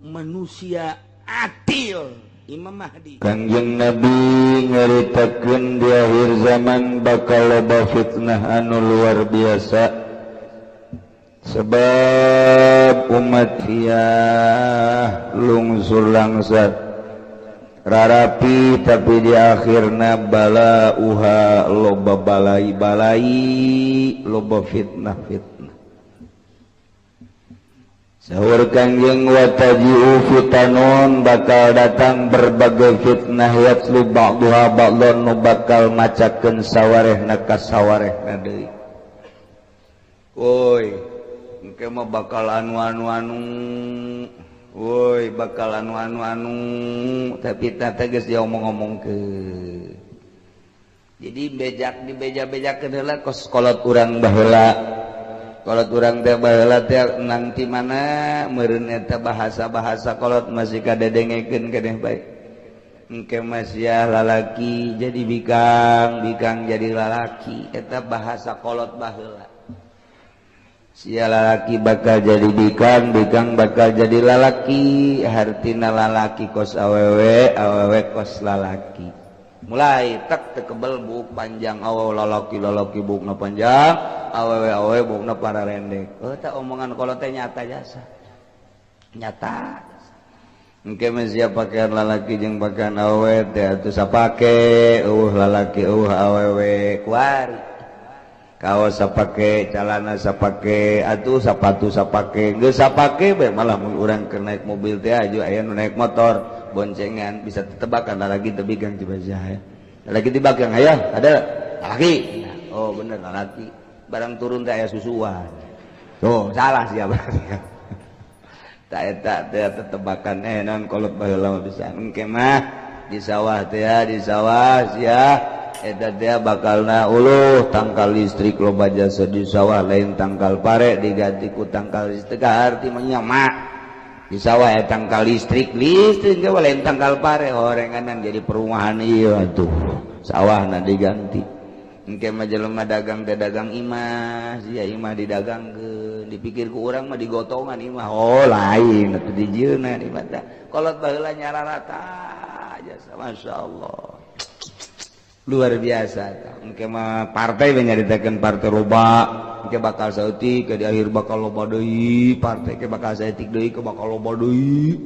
manusia adil Imam Mahdi. Kangjeng Nabi nyaritakeun di akhir zaman bakal loba fitnah anu luar biasa sebab umat fiyah lungsur langsat rarapi tapi di akhirna bala uha loba balai-balai loba fitnah-fitnah. Sahur Kangjeng wataji'u fitanun bakal datang berbagai fitnah yatslu ba'duha ba'dun nu bakal macakeun sawarehna ka sawarehna deui. Woi, engke mah bakal anu woi bakal anu tapi tata geus diomong-omongkeun. Jadi bejak di beja-bejakeun heula kos kolot urang baheula. Kolot urang teh baheula teh nanti mana meureun eta bahasa-bahasa kolot masih kadedengekeun keneh bae. Engke mah sia lalaki jadi bikang jadi lalaki eta bahasa kolot baheula. Sia lalaki bakal jadi bikang bakal jadi lalaki, hartina lalaki kos awewe kos lalaki. Mulai tak tekebel buk panjang awewe lalaki bukna panjang awewe bukna para rendek. Tak omongan kalau teh nyata jasa nyata. Engke mah sia pakaian lalaki jeung pakaian awewe teh atuh sapake lalaki awewe kuari. Kaos sapake calana sapake atuh sepatu sapake geus sapake bae malah mun urang keur naik mobil teh aju aya nu naik motor boncengan bisa tetebakan lagi tebikang cibajah ya. Lagi tebakang aya ada laki. Oh bener laki. Barang turun teh aya susuan. Tuh salah sia berarti. Tak eta teh tetebakan naon kolot baheula bisa engke mah di sawah teh di sawah sia eta teh bakalna uluh tangkal listrik loba jasa di sawah lain tangkal pare diganti ku tangkal listrik arti menyamak di sawah ya tangkal listrik ge lain tangkal pare horenganan jadi perumahan ieu atuh sawahna diganti engke mah jelema dagang teh dagang imah sia imah didagangkeun dipikir ku urang mah digotongan imah oh lain atuh dijieuna di mata kolot baheula nyararata jasa masyaallah luar biasa. Engke mah partai nyaritakeun partai loba engke bakal saeutik ke di akhir bakal loba deui partai ke bakal saeutik deui ke bakal loba deui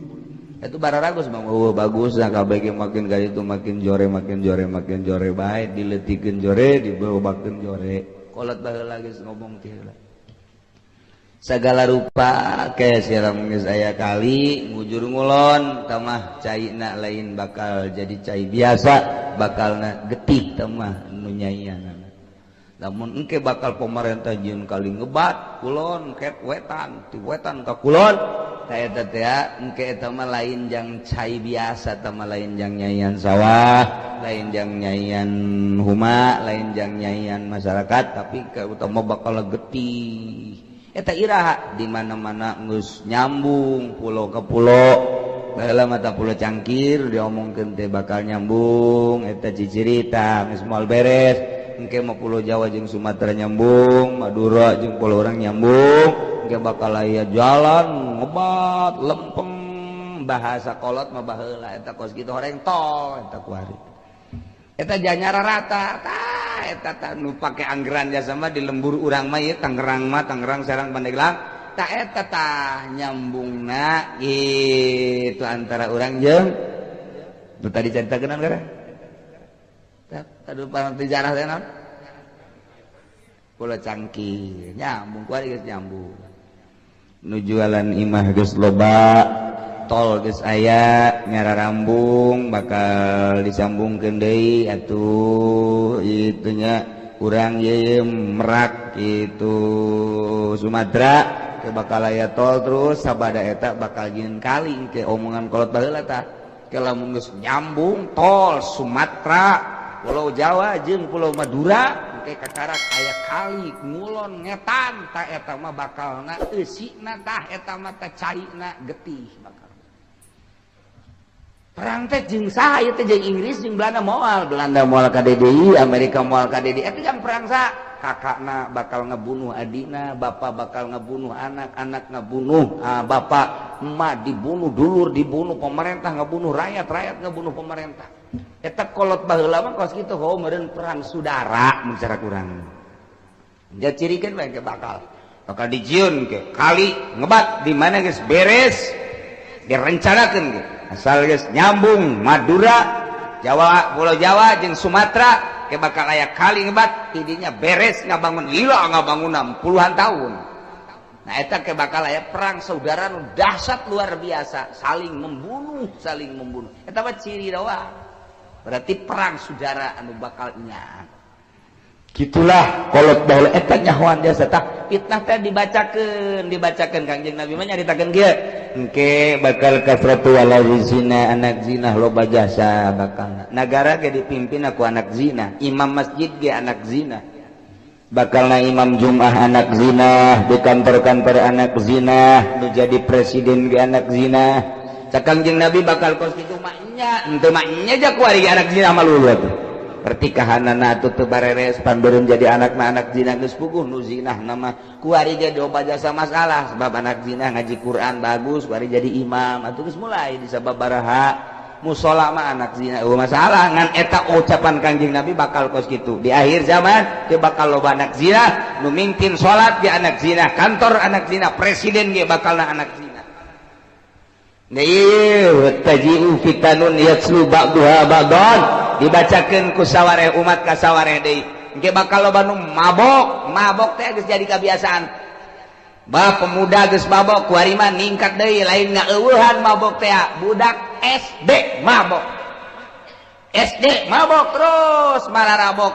itu bararagus mah bagus nah kabeh ge makin ka ditu makin jore bae dileutikeun jore dibelobakeun jore kolot baheula geus ngomong teh heula sagala rupa ke siram geus aya kali ngujur ngulon tamah caina lain bakal jadi cai biasa bakalna getih tamah nu nyaianana lamun engke bakal pemerintah jieun kali ngebat kulon ket wetan ti wetan ka kulon ta eta teh engke eta mah lain jang cai biasa tamah lain jang nyaian sawah lain jang nyaian huma lain jang nyaian masyarakat tapi ka utama bakal getih eta iraha di mana-mana geus nyambung pulau ke pulau baheula mata pulau Cangkir diomongkeun teh bakal nyambung eta cicirita geus moal beres engke mah pulau Jawa jeung Sumatera nyambung Madura jeung pulau urang nyambung engke bakal aya jalan ngebat lempeng bahasa kolot mah baheula eta kos kitu horeng tol eta kuari eta janyara rata tah eta nu pake anggeran jasa mah di lembur urang mah ieu Tangerang Serang Pandeglang tah eta tah nyambungna gitu antara urang jeung nu tadi caritakeun gara tah tadu sejarah teh naon Pulau Cangkir nyambung kuari geus nyambung nu jualan imah geus loba tol geus aya nyararambung bakal disambungkeun deui atuh itunya urang ye Merak itu Sumatera ke bakal aya tol terus sabada eta bakal jieun kali ke omongan kolot baheula tah ke lamun geus nyambung tol Sumatera Pulau Jawa jeung Pulau Madura engke kakarak aya kali ngulon ngetan tah eta mah bakalna eusina tah eta mah teh caina getih bakal perang teh jeung saha ieu teh jeung Inggris jeung Belanda moal ka DDI Amerika moal ka DDI eta jang perang saha kakakna bakal ngebunuh adina bapak bakal ngebunuh anak ngabunuh bapak emak dibunuh, dulur dibunuh, pemerintah ngebunuh rakyat, rakyat ngebunuh pemerintah. Eta kolot baheula mah kos kitu ho meureun perang saudara mun cara kurang. Jadi cirikeun bae bakal dijieun ke kali ngebat di mana geus beres direncanakeun ge. Asal geus nyambung Madura, Jawa, Pulau Jawa jeung Sumatera ke bakal aya kali ngebat tidinya beres ngabangun lila ngabangunan puluhan tahun. Nah eta ke bakal aya perang saudara nu dahsyat luar biasa, saling membunuh. Eta mah ciri doang. Berarti perang saudara anu bakal nya. Gitulah kolot baheula eta nyahoan biasa tah fitnah teh dibacakeun Kangjeng Nabi mah nyaritakeun kieu. Engke bakal kasratu walazina anak zina loba jasa bakal. Nagara ge dipimpin ku anak zina, imam masjid ge anak zina. Bakalna imam Jumat anak zina, di kantor-kantor anak zina, nu jadi presiden ge anak zina. Kangjeng Nabi bakal kos kitu maknya, henteu maknya jak kuari anak zina maluluh atuh. Pertikahanana atuh teu bareres panbeureum jadi anakna anak zina geus puguh nu zinah nama kuari ge doba jasa masalah sebab anak zina ngaji Quran bagus kuari jadi imam atuh geus mulai disababaraha musola mah anak zina masalah ngan eta ucapan Kangjeng Nabi bakal kos kitu di akhir zaman teu bakal loba anak zina nu mingpin salat ge anak zina kantor anak zina presiden ge bakalna anak zina. Taji'u fitanun yatslu ba'duha ba'dan dibacakeun ku sawareh umat ka sawareh deui engke bakal loba nu mabok teh geus jadi kebiasaan. Bah pemuda geus mabok kuari mah ningkat deui lain ngaeuweuhan mabok teh budak SD mabok terus mararabok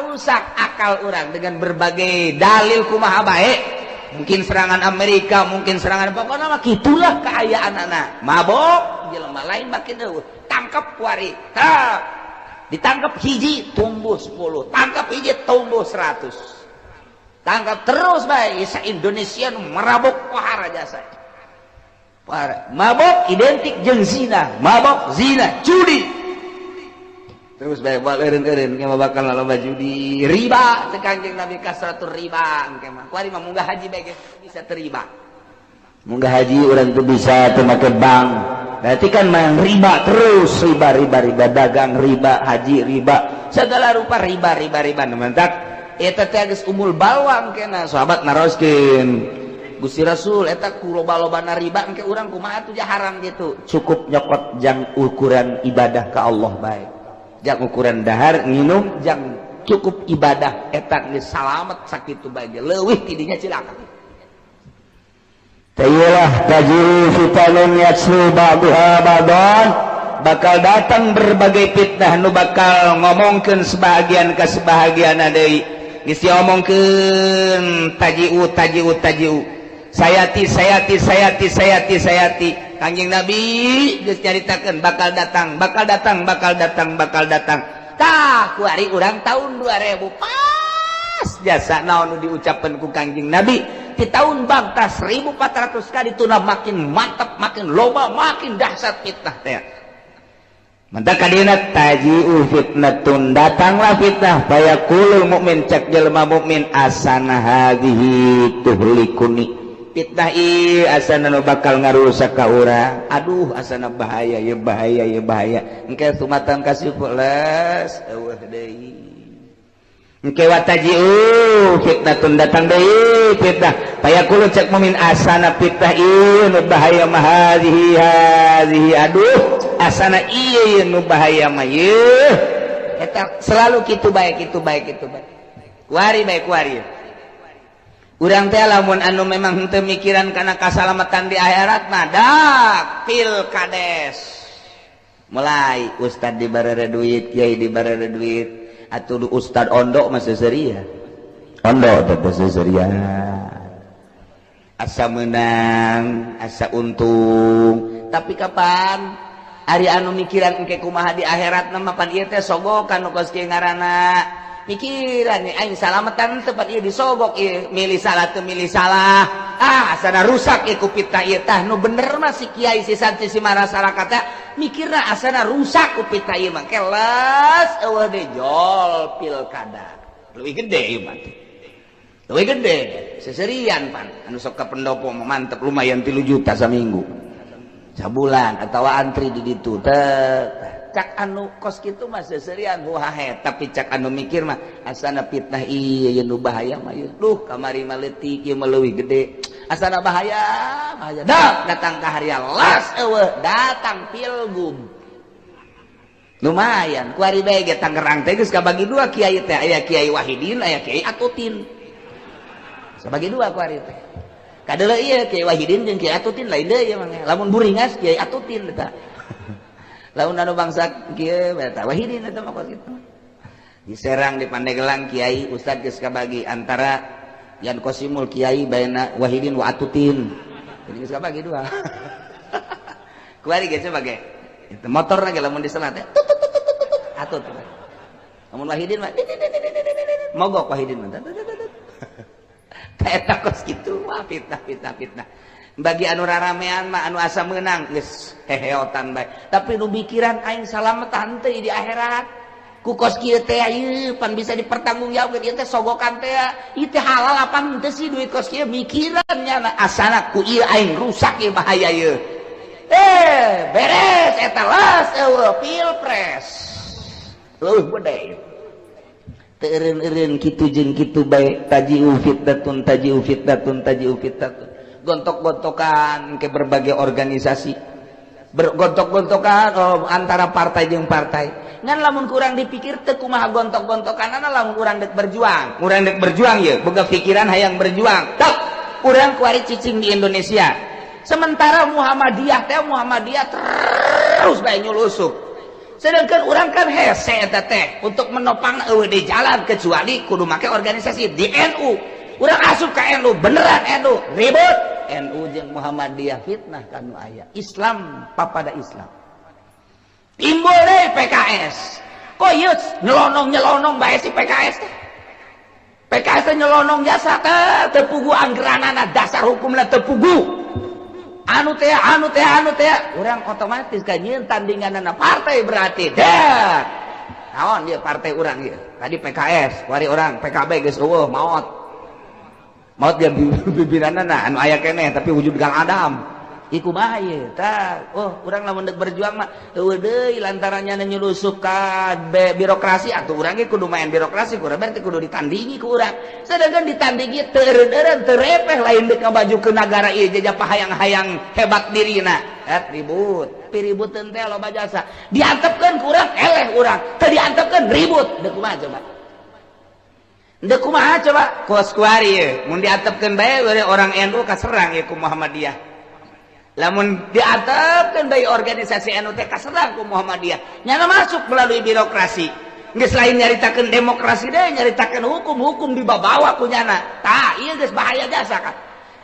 rusak akal urang dengan berbagai dalil kumaha bae. Mungkin serangan Amerika, mungkin serangan pokoknya mah gitulah keayaan anak mabok jelema lain makin eueuh tangkap kuari ditangkap hiji tumbuh 10 tangkap hiji tumbuh 100 tangkap terus bae sa Indonesia nu marabok pohara jasa mabok identik jeung zina mabok zina judi terus bae bal eureun-eureun kema bakal loba judi riba teh Kangjeng Nabi kasratur riba engke mah kuari mah munggah haji bae bisa teriba munggah haji urang teu bisa teu make bank berarti kan mah riba terus riba dagang riba haji riba segala rupa riba mentak eta teh geus umul bawang kena sahabat naroskeun Gusti Rasul eta ku loba-lobana riba engke urang kumaha atuh haram gitu cukup nyokot jang ukuran ibadah ka Allah bae jang ukuran dahar nginum jang cukup ibadah eta geus salamet sakitu bae leuwih tidinya cilaka tayyulah tajiru fitanun yatslu ba'duha ba'dan bakal datang berbagai fitnah nu bakal ngomongkeun sebahagian ka sebahagianna deui geus diomongkeun tajiu sayati Kangjeng Nabi geus nyaritakeun bakal datang tah kuari urang tahun 2000 pas jasa naon nu diucapkeun ku Kangjeng Nabi di tahun bangta 1400 kali tuna makin mantap makin loba makin dahsyat fitnah teh mantap kadina taji'u fitnatun datanglah fitnah fayaqulul mukmin cek jelema mukmin asana hadhihi tuhlikuni fitnah ieu asana nu bakal ngarusak ka urang aduh asana bahaya engke sumatan kasih pulas eueuh deui engke wataji'u fitnatun datang deui fitnah fayaqulu cek mukmin asana fitnah ieu nu bahaya mah hadhihi aduh asana ieu nu bahaya mah yeuh eta selalu kitu bae kuari urang teh lamun anu memang henteu mikiran kana kasalamatan di akhirat mah dak pilkades mulai ustad dibarere duit kiai dibarere duit atuh ustad ondok mah seuseuriah ondok teh seuseuriah asa meunang asa untung tapi kapan ari anu mikiran engke kumaha di akhirat mah pan ieu teh sogokan nu kos kieu ngaranna pikiran aing salamatan tempat ieu disogok ieu milih salah teu milih salah asana rusak ieu ku fitnah ieu tah nu bener mah si kiai si santri si masyarakat teh mikirna asana rusak ku fitnah ieu mah keles eueuh de jol pilkada leuwih gede ieu mah leuwih gede seserian pan anu sok ka pendopo mantep lumayan 3 juta saminggu sabulan atawa antri di ditu cak anu kos kitu mah seserian huhahe tapi cak anu mikir mah asana fitnah ieu nu bahaya mah ieu duh kamari mah leutik ieu mah leuwih gede asana bahaya datang ka harian las eueuh datang pilgub lumayan ku ari bae ge Tangerang teh geus kabagi 2 kiai teh aya Kiai Wahidin aya Kiai Atutin sabagi 2 ku ari teh kadeuleu ieu Kiai Wahidin jeung Kiai Atutin lain deui mah lamun buringas Kiai Atutin eta lamun anu bangsa kieu eta Wahidin eta mah kitu di Serang di Pandeglang Kiai Ustad geus kabagi antara Yan Kosimul Kiai baena Wahidin wa Atutin jadi geus kabagi 2 ku ari ge sebagai itu motor lagi lamun diselat ya atut lamun Wahidin mah mogok Wahidin mah eta kos kitu wah fitnah bagi anu raramean mah anu asa meunang geus heheotan bae tapi nu bikiran aing salametan teh di akhirat ku kos kieu teh ieu pan bisa dipertanggungjawabkeun ieu teh sogokan teh ieu teh halal apa henteu sih duit kos kieu mikiran nya asana ku ieu aing rusak ieu bahaya ieu beres eta las eueuh pilpres leuwih gede teu eureun kitu jeung kitu bae tajiu fitnatun gontok-gontokan ke berbagai organisasi bergontok-gontokan antara partai jeung partai ngan lamun kurang dipikir teu kumaha gontok-gontokanana lamun urang dek berjuang ye boga pikiran hayang berjuang tok urang kuari cicing di Indonesia sementara Muhammadiyah terus bae nyulusup sedangkan urang kan hese eta teh untuk menopang eueuh di jalan kecuali kudu make organisasi di NU urang asup ka NU beneran NU ribut NU jeung Muhammadiyah fitnah kanu aya Islam papada Islam timbul deui PKS kok ieu nyelonong bae si PKS teh PKS teh nyelonong jasa teh pugu anggeranana dasar hukumna teu pugu anu teh urang otomatis ka nyieun tandinganana partai berarti dah naon dia partai urang ieu tadi PKS wari orang PKB geus eueuh maot dia bibirana anu aya keneh tapi wujud Kang Adam iku mah ieu tah urang lamun deuk berjuang mah eueuh deui lantarannya nyulusup ka birokrasi atuh urang ge kudu main birokrasi kurang berarti kudu ditandingi ku urang sedangkan ditandingi teu eureun teu repeh lain deuk ngabajukeun nagara ieu jajah hayang-hayang hebat dirina ribut piributkeun teh loba jasa diantepkeun ku urang eleh urang teu diantepkeun ribut deuk kumaha coba ndek kumaha coba kos kuari ye mun diatepkeun bae orang NU kaserang ye ku Muhammadiyah lamun diatepkeun bae organisasi NU teh kaserang ku Muhammadiyah nyana masuk melalui birokrasi geus lain nyaritakeun demokrasi deui nyaritakeun hukum dibabawa ku nyana tah ieu geus bahaya jasa kan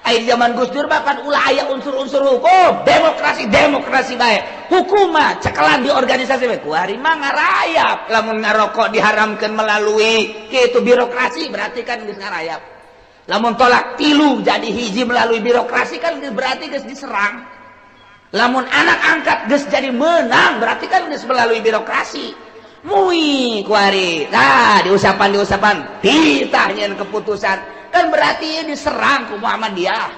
aya di zaman Gus Dur bahkan ulah aya unsur-unsur hukum demokrasi bae hukum mah cekelan di organisasi bae kuari mah ngarayap lamun ngarokok diharamkeun melalui kitu birokrasi berarti kan geus ngarayap lamun tolak tilu jadi hiji melalui birokrasi kan berarti geus diserang lamun anak angkat geus jadi menang berarti kan geus melalui birokrasi mui kuari nah diusapan titah nyeun keputusan kan berarti ini diserang ku Muhammadiyah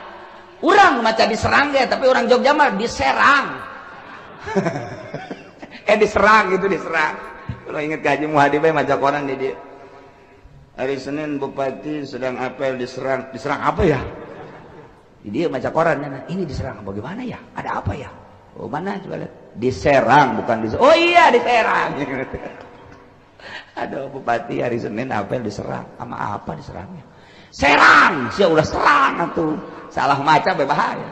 urang maca diserang ge tapi orang Jogja mah diserang diserang kalau inget ke Haji Muhadi bae maca koran di dieu hari Senin Bupati sedang apel diserang apa ya di dieu maca korannya ini diserang bagaimana ya ada apa ya mana coba lihat diserang bukan diserang oh iya diserang aduh Bupati hari Senin apel diserang sama apa diserangnya serang sia ulah serang atuh salah maca bahaya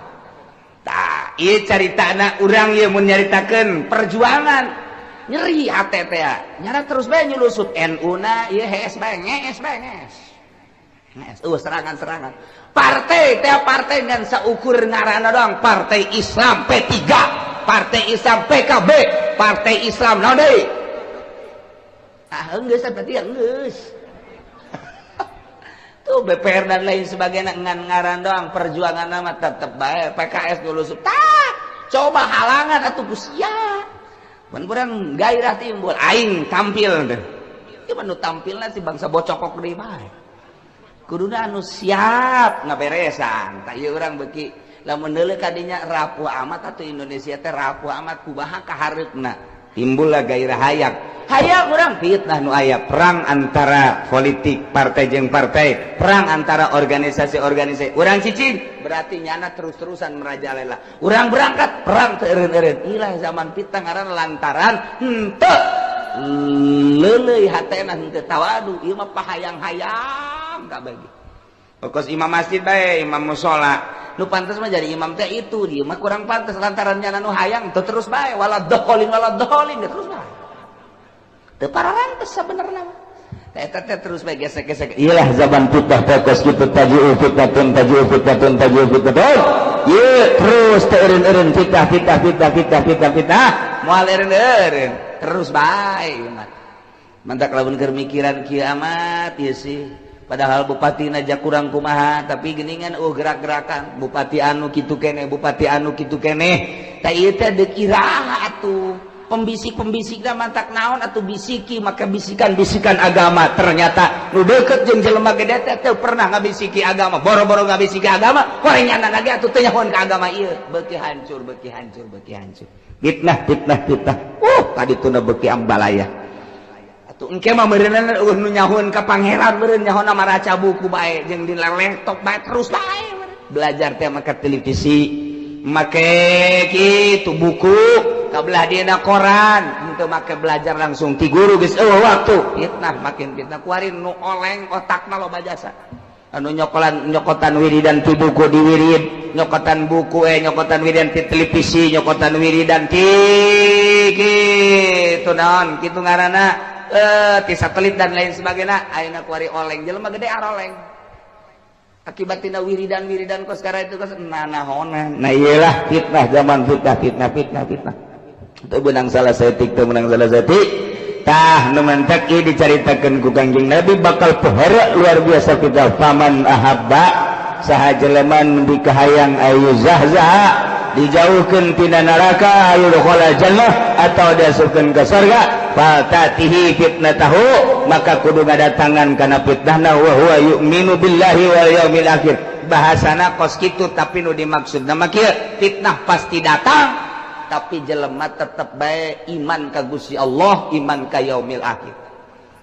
tah ieu caritana urang ieu mun nyaritakeun perjuangan nyeri hate teh nyana terus bae nyulusup NU na ieu hees bae ngees serangan partai dengan saukur ngaranna doang partai Islam P3 partai Islam PKB partai Islam naon deui geus berarti geus tuh BPR dan lain sebagainya ngaran doang perjuangan nama tetep bae PKS dulu tah coba halangan atuh sia mun urang gairah timbul aing tampil teh ieu mah nu tampilna si bangsa bocokok deui bae kuduna anu siap ngaberesan tak ieu urang beuki lamun deuleu kadinya rapuh amat atuh Indonesia teh rapuh amat kumaha kahareupna timbul gairah hayang urang fitnah nu aya perang antara politik partai jeung partai perang antara organisasi urang cicing berarti nyana terus-terusan merajalela urang berangkat perang teu eureun-eureun ilah zaman fitnah ngaranna lantaran henteu leuleuy hatena henteu tawadu ieu mah pahayang-hayang ka bagi pokos imam masjid bae imam mushola nu pantes mah jadi imam teh itu dia mah kurang pantes lantaran nyana nu hayang teu terus bae waladhdallin terus bae teu pararantes sabenerna mah eta teh terus bae gesek-gesek iyalah zaman fitnah teh kos kitu tajiu fitnatun ieu terus teu eureun-eureun fitnah moal eureun-eureun terus bae mah mantak lamun keur mikiran kieu amat ieu sih padahal bupati aja kurang kumaha tapi geuningan gerak-gerakan bupati anu kitu keneh tah ieu teh deuk iraha atuh pembisik-pembisikna mantak naon atuh bisiki maka bisikan-bisikan agama ternyata nu deukeut jeung jelema gede teh pernah ngabisiki agama boro-boro ngabisiki agama korengan lagi atuh teu nyahoan ka agama ieu beuki hancur fitnah tadi tuna beuki ambalaya atuh engke mah meureunna nu nyahoan ka pangeran meureun nyahoan maraca buku bae jeung di laptop bae terus bae belajar teh make televisi make kitu buku kabelah dina koran henteu make belajar langsung ti guru geus waktu fitnah makin fitnah kuari nu oleng otakna loba jasa anu nyokotan wiridan ti buku di wirid nyokotan buku nyokotan wiridan ti televisi nyokotan wiridan ti kitu naon kitu ngaranna ti satelit dan lain sebagainya ayeuna kuari oleng jelema gede aroleng akibatina wiridan kos sekarang itu kos nanahonan nah iyalah fitnah zaman fitnah teu menang salah setik tah nu mentek ieu dicaritakeun ku Kangjeng Nabi bakal pahara luar biasa kita faman ahabba saha jelema nu dikahayang ayu zahzah dijauhkeun tina neraka ayu dukhala jannah atau diasupkeun ka surga fatatihi fitnatahu maka kudu ngadatangan kana fitnahna wa huwa yu'minu billahi wal yaumil akhir bahasana kos kitu tapi nu dimaksudna mah kieu fitnah pasti datang tapi jelema tetep bae iman ka Gusti Allah iman ka yaumil akhir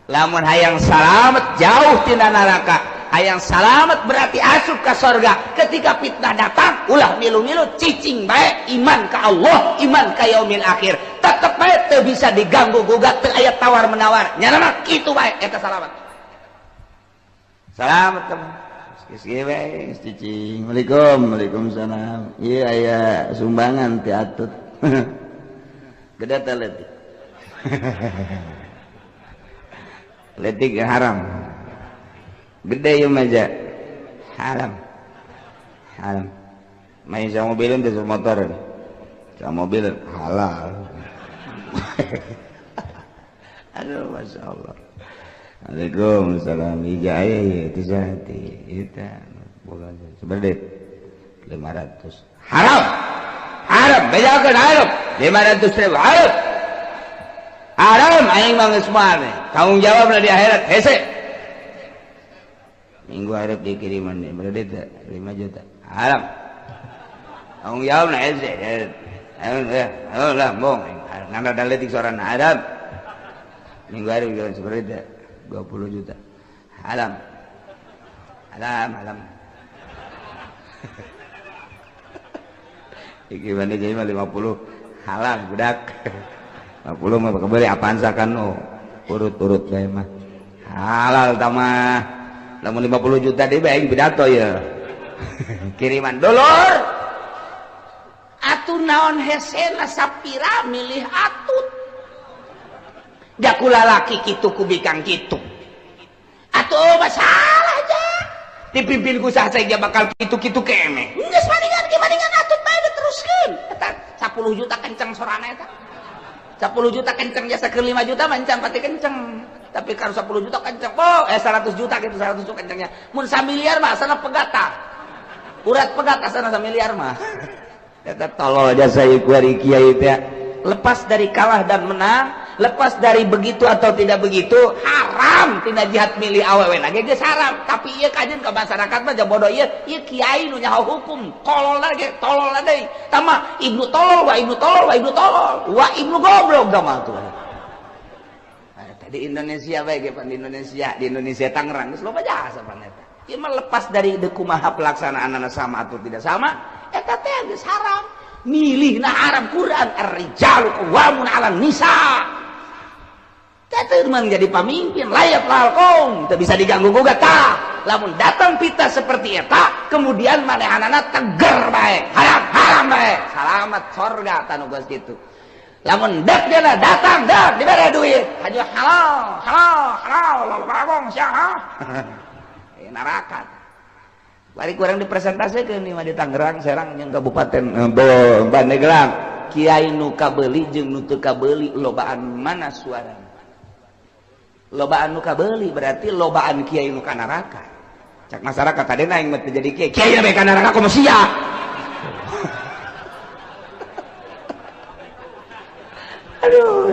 lamun hayang salamet jauh tina neraka hayang salamet berarti asup ka surga ketika fitnah datang ulah milu-milu cicing bae iman ka Allah iman ka yaumil akhir tetep bae teu bisa diganggu gugat teu aya tawar menawar nyana mah kitu bae eta salamet geus bae cicing waalaikumsalam ieu aya sumbangan ti atut gede teh letik letik haram gede ieu maja haram main sama mobilin teh motor sama mobil halal aduh masya Allah Waalaikumsalam ijaya ya tizati itu bukan sebenarnya 500 haram bejakeun haram 500.000 haram aing mah geus moal tanggung jawab di akhirat hese minggu hareup dikiriman berarti 5 juta haram tanggung jawab na hese ayo lah bong nanda daletik soran haram minggu hareup seperti 20 juta haram iki bani jadi mah 50 halal budak 50 mah kebeli apaan sakan urut bae mah halal tamah lamun 50 juta deui bae pidato ya kiriman dulur atuh naon hesena sapira milih atut da kula laki kitu ku bikang kitu atuh masalah aja dipimpin ku saha bakal kitu-kitu keme geus maningan atut bae teruskeun eta 10 juta kenceng sorana eta 10 juta kenceng jasa ke 5 juta mancan pati kenceng tapi kalau 10 juta kenceng 100 juta gitu 100 juta kencengnya mun 1 miliar mah sana pegata urat pegata sana 1 miliar mah eta tolol jasa ieu kiai teh lepas dari kalah dan menang lepas dari begitu atau tidak begitu haram tina jihad milih awewe lagi geus haram tapi ieu kajen ka masyarakat mah bodoh ieu kiai nu nyaho hukum tolol lagi tolol deui tama ibnu tolol wa ibnu tolol wa ibnu tolol wa ibnu goblok tama tuh di Indonesia bae ge di Indonesia Tangerang geus loba jasa pan eta ieu mah lepas dari deuk kumaha pelaksanaanna sama atau tidak sama eta teh geus haram milihna haram Quran ar-rijalu qawwamun 'alan nisa teh menjadi pemimpin layak lalkom teu bisa diganggu gugat tah lamun datang fitnah seperti eta kemudian manehanana teger bae haram bae salamat surga tanu geus kitu lamun dak dia datang dak dibere duit hanya halal bagong sia neraka bari kurang dipresentasikan nih mah di Tangerang Serang jeung Kabupaten Pandeglang kiai nu kabeuli jeung nu teu kabeuli lobaan mana suara lobaan nu kabeuli berarti lobaan kiai nu ka neraka cak masyarakat tadena aing mah teu jadi kiai bae ka neraka komo sia aduh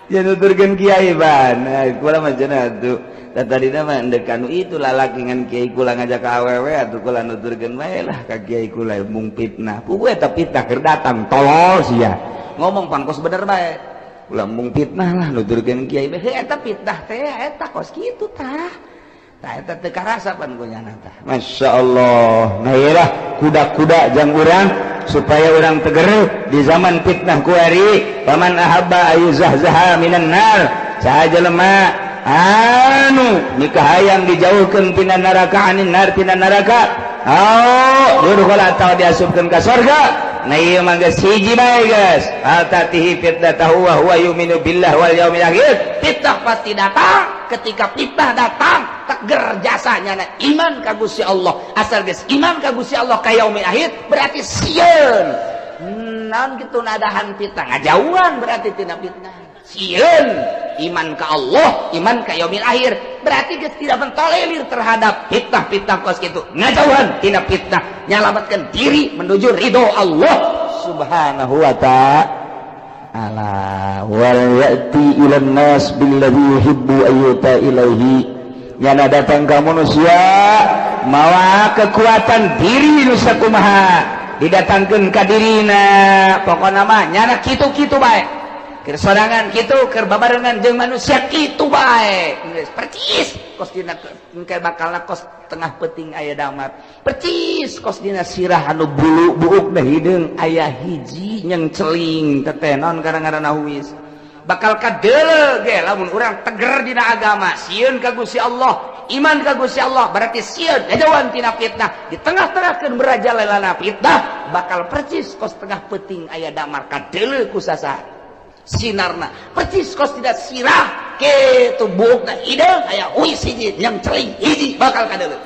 jangan nuturkeun kiai ban kula mah cenah atuh tadi nama ndekanu itu lalaki ngan kiai kula ngajak ka awewe atuh kula nuturkeun bae lah ka kiai kula mung fitnah puguh eta fitnah keur datang tolol sia ngomong pangkos bener bae kula mung fitnah lah nuturkeun kiai bae eta fitnah teh eta kos kitu tah eta teu karasa pan kunyana tah masyaallah nah ieulah kuda-kuda jang urang supaya orang teger di zaman fitnah kuari paman ahabba ayuzahzaha minan nar saha jelema anu nikahayang dijauhkeun tina neraka anin nar tina neraka yudkhul atawa diasupkeun ka surga nah ieu mah geus hiji bae geus altatihi fitnatahu wa huwa yu'minu billah wal yaumil akhir fitnah pasti datang ketika fitnah datang teger jasanya na iman ka Gusti Allah asal geus iman ka Gusti Allah ka yaumil akhir berarti sieun naon kitu nadahan fitnah ngajauhan berarti tina fitnah sieun iman ka Allah iman ka yaumil akhir berarti geus tidak mentolerir terhadap fitnah-fitnah kos kitu ngajauhan tina fitnah nyalamatkeun diri menuju ridho Allah subhanahu wa ta'ala wal ya'ti ilan nas billadhi yuhibbu ayyuta ilaihi nyana datang ka manusia mawa kekuatan diri nu sakumaha didatangkeun ka dirina pokona mah nyana kitu-kitu bae keur sorangan kitu keur babarengan jeung manusia kitu bae geus percis kos dina engke bakalna kos tengah peuting aya damar percis kos dina sirah anu bulu buukna hideung aya hiji nyeng celing teteh naon ngaranna huis bakal kadeuleu ge lamun urang teger dina agama sieun ka Gusti Allah iman ka Gusti Allah berarti sieun ngajauhan tina fitnah di tengah-tengahkeun merajalelana fitnah bakal percis kos tengah peuting aya damar kadeuleu ku sasaha sinarna percis kos tidak sirah kitu buukna hideung aya huis hiji yang celing hiji bakal kadeuleu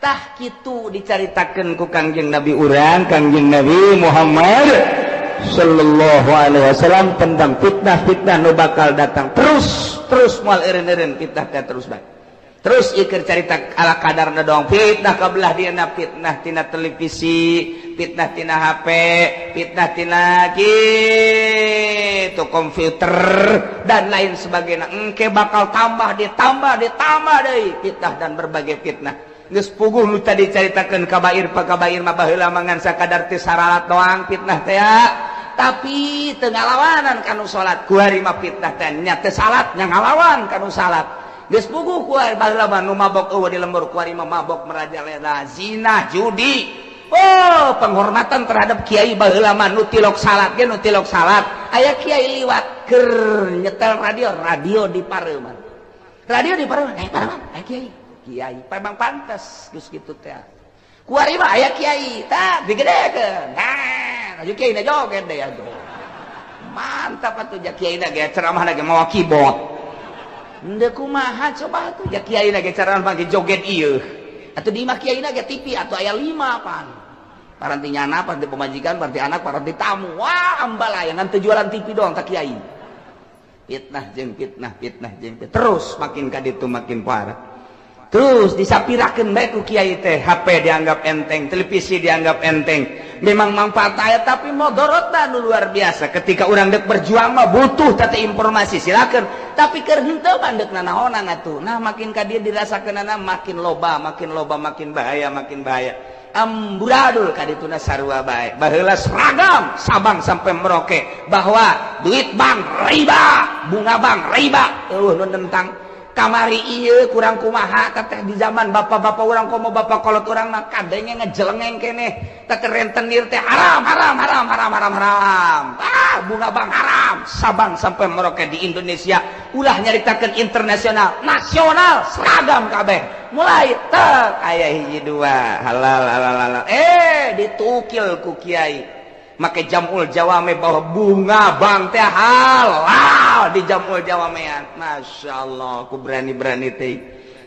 tah kitu dicaritakeun ku Kangjeng Nabi urang Kangjeng Nabi Muhammad sallallahu alaihi wasallam tentang fitnah-fitnah nu bakal datang terus moal eureun-eureun fitnah teh terus bae terus ieu keur carita ala kadarna doang fitnah kabelah dieuna fitnah tina televisi fitnah tina HP fitnah tina kitu komputer dan lain sebagainya engke bakal tambah ditambah deui fitnah dan berbagai fitnah geus puguh nu tadi caritakeun kabair pakabair mah baheula mangan sakadar teu saralat doang fitnah teh tapi teu ngalawanan kanu salat kuari mah fitnah teh nya teu salat nya ngalawan kanu salat geus puguh kuari baheula mah nu mabok eueuh di lembur kuari mah mabok merajalela zina judi penghormatan terhadap kiai baheula mah nu tilok salat ge nu tilok salat aya kiai liwat keur nyetel radio di pareuman aya kiai memang pantas geus kitu teh kuari mah aya kiai tah digedekeun aju kiai na joget deh atuh mantap atuh ja kiai na ge ceramah ge mawa keyboard henteu kumaha coba atuh ja kiai na ge ceramah ge joget ieu atuh di imah kiai na ge TV atuh aya 5 pan paranti nyana paranti pemajikan paranti anak paranti tamu wah ambalayangan teu jualan TV doang tak kiai fitnah jeung fitnah terus makin ka ditu makin parah terus disapirakeun bae ku kiai teh HP dianggap enteng, televisi dianggap enteng. Memang manfaat aya tapi modorotna nu luar biasa. Ketika urang dek berjuang mah butuh teh informasi silakeun, tapi keur henteu mandek naonan atuh. Nah makin ka dieu dirasakeunana makin loba makin bahaya amburadul kadituna sarua bae. Baheula seragam Sabang sampai Merauke bahwa duit bank riba, bunga bank riba. Nu tentang kamari ieu kurang kumaha teteh di zaman bapak-bapak urang komo bapak kolot urang mah kadenge ngejelengeng keneh teh rentenir teh haram. Bunga bank haram. Sabang sampai Merauke di Indonesia ulah nyaritakeun internasional, nasional seragam kabeh. Mulai teh aya hiji dua halal ditukil ku kiai make jamul jawame bahwa bunga bank teh halal di jamul jawamean. Masya Allah ku berani teh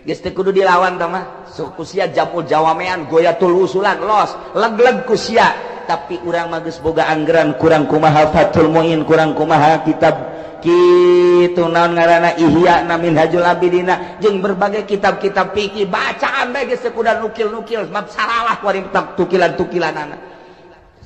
geus teu kudu dilawan tah mah suku sia jamul jawamean goyatul usulan los leg-leg ku sia tapi urang mah geus boga anggaran kurang kumaha Fathul Muin kurang kumaha kitab kitu naon ngaranna Ihya na Minhajul Abidina jeung berbagai kitab-kitab fikih bacaan bae geus kudu nukil-nukil bab saralah kuari tukilan-tukilanana.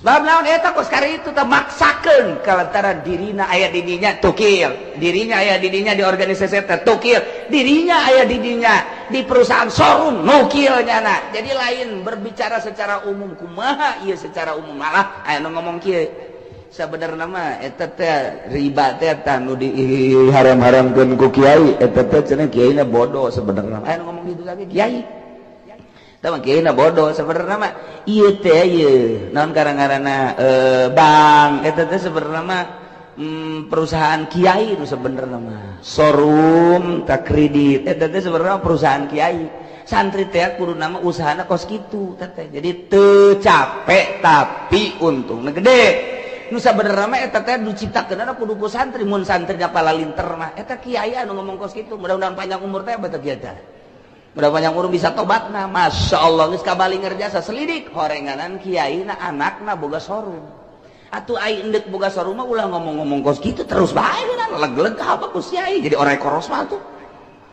Sebab naon eta kos kari itu teh maksakeun kalantaran dirina aya di dinya tukil, dirinya aya di dinya di organisasi teh tukil, dirinya aya di dinya di perusahaan showroom nukil nyana. Jadi lain berbicara secara umum kumaha ieu secara umum malah aya nu ngomong kieu. Sabenerna mah eta teh riba teh tah nu diharam-haramkeun ku kiai eta teh cenah kiaina bodoh sabenerna. Aya nu ngomong gitu lagi kiai. Tama kiai na bodoh sebenarnya mah ieu teh ieu naon ngaranna bank eta teh sebenarnya mah perusahaan kiai nu sebenarnya mah showroom tak kredit eta teh sebenarnya perusahaan kiai santri teh kudu nama usahana kos kitu teh jadi teu capek tapi untungna gede nu sabenerna mah eta teh diciptakeunna kudu ku santri mun santrinya palalinter mah eta kiai anu ngomong kos kitu mudah-mudahan panjang umur teh batur kieu teh. Mudah panjang umur bisa tobatna. Masya Allah geus kabali ngerjasa selidik horenganan kiaina anakna boga showroom. Atuh ai endek boga showroom mah ulah ngomong-ngomong kos kitu terus bae leg-leg apa ku kiai jadi orang koros mah tuh.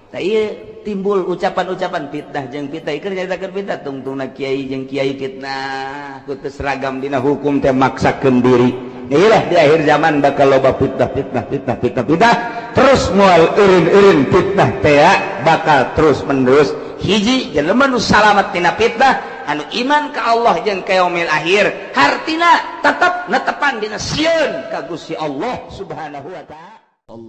Nah ieu timbul ucapan-ucapan fitnah jeung fitnah keur nyaritakeun fitnah tungtungna kiai jeung kiai fitnah ku teu seragam dina hukum teh maksakeun diri. Inilah di akhir zaman bakal loba fitnah terus moal eureun fitnah teh bakal terus menerus hiji jelema nu salamet tina fitnah anu iman ka Allah jeung ka yaumil akhir hartina tetep netepan dina sieun ka Gusti Allah Subhanahu wa taala.